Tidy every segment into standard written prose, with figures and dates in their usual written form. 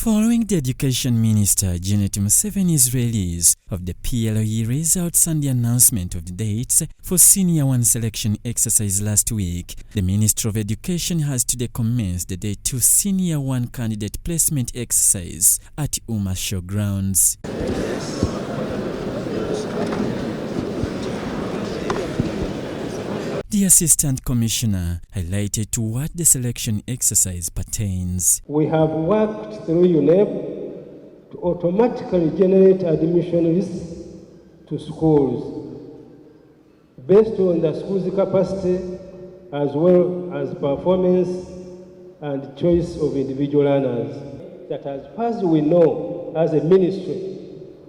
Following the Education Minister Janet Museveni's release of the PLOE results and the announcement of the dates for Senior 1 selection exercise last week, the Minister of Education has today commenced the Day 2 Senior 1 candidate placement exercise at Umma Showgrounds. The Assistant Commissioner highlighted to what the selection exercise pertains. We have worked through UNEP to automatically generate admission lists to schools based on the school's capacity as well as performance and choice of individual learners. That as far as we know, as a ministry,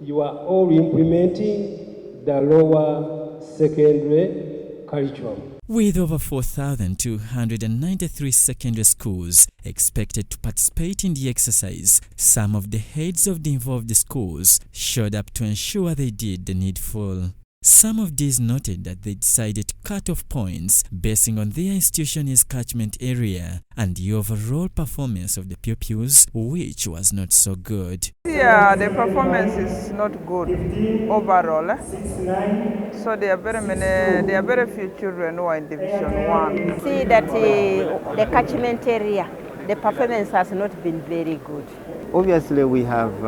you are all implementing the lower secondary curriculum. With over 4,293 secondary schools expected to participate in the exercise, some of the heads of the involved schools showed up to ensure they did the needful. Some of these noted that they decided to cut off points basing on their institution's catchment area and the overall performance of the pupils, which was not so good. Yeah, the performance is not good overall. So there are very few children who are in Division 1. See that the catchment area, the performance has not been very good. Obviously, we have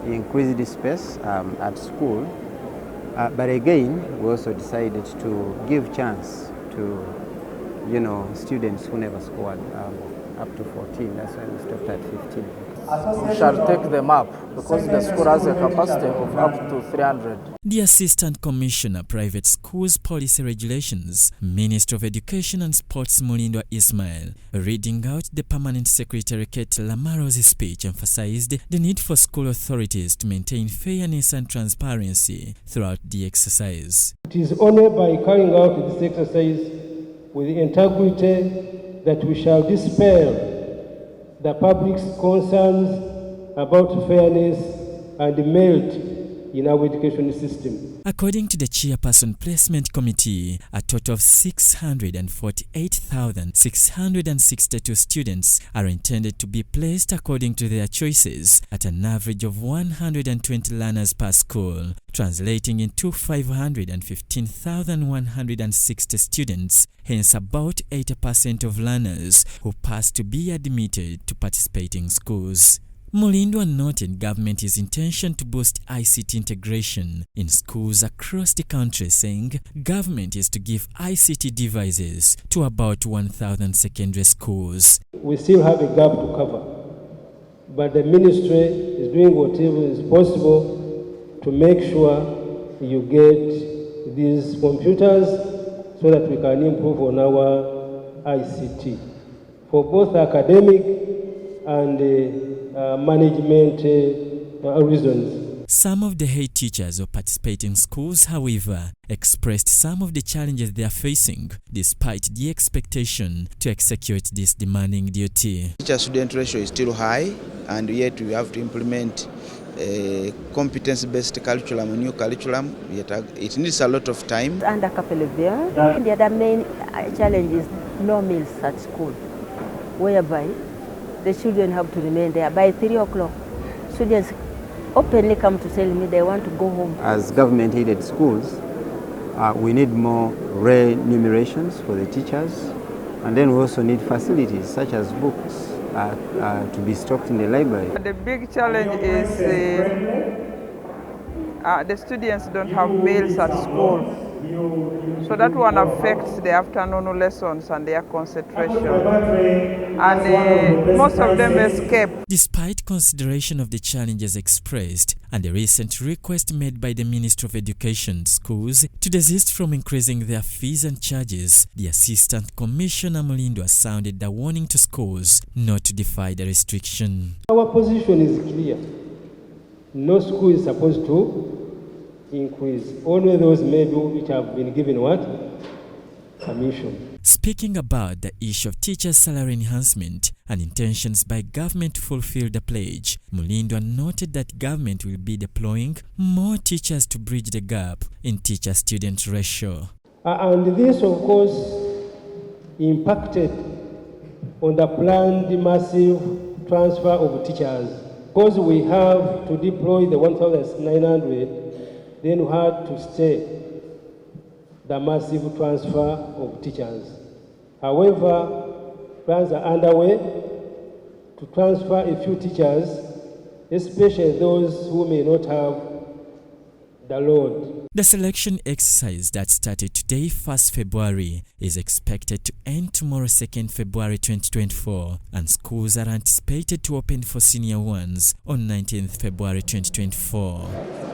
increased the space at school. But again, we also decided to give chance to, students who never scored up to 14. That's why we stopped at 15. We shall take them up because the school has a capacity of up to 300. The Assistant Commissioner, Private Schools Policy Regulations, Minister of Education and Sports Mulindwa Ismail, reading out the Permanent Secretary Kate Lamaro's speech, emphasized the need for school authorities to maintain fairness and transparency throughout the exercise. It is only by carrying out this exercise with integrity that we shall dispel the public's concerns about fairness and merit in our education system. According to the Chairperson Placement Committee, a total of 648,662 students are intended to be placed according to their choices at an average of 120 learners per school, translating into 515,160 students, hence about 80% of learners who pass to be admitted to participating schools. Mulindwa noted government's intention to boost ICT integration in schools across the country, saying government is to give ICT devices to about 1,000 secondary schools. We still have a gap to cover, but the ministry is doing whatever is possible to make sure you get these computers so that we can improve on our ICT for both academic and management reasons. Some of the head teachers of participating schools, however, expressed some of the challenges they are facing despite the expectation to execute this demanding duty. Teacher-student ratio is still high, and yet we have to implement a competence-based curriculum, a new curriculum. It needs a lot of time. And a couple of them. The other main challenge is no meals at school, whereby the children have to remain there. By 3 o'clock, students openly come to tell me they want to go home. As government-aided schools, we need more remunerations for the teachers, and then we also need facilities such as books to be stocked in the library. The big challenge is the students don't have meals at school. So that one affects the afternoon lessons and their concentration. And most of them escape. Despite consideration of the challenges expressed and the recent request made by the Ministry of Education schools to desist from increasing their fees and charges, the Assistant Commissioner Mulindwa sounded the warning to schools not to defy the restriction. Our position is clear. No school is supposed to increase. Only those maybe which have been given what? Permission. Speaking about the issue of teachers' salary enhancement and intentions by government to fulfill the pledge, Mulindwa noted that government will be deploying more teachers to bridge the gap in teacher-student ratio. And this, of course, impacted on the planned massive transfer of teachers Because we have to deploy the 1,900, then we had to stay the massive transfer of teachers. However, plans are underway to transfer a few teachers, especially those who may not have the load. The selection exercise that started today, 1st February, is expected to end tomorrow, 2nd February 2024, and schools are anticipated to open for senior ones on 19th February 2024.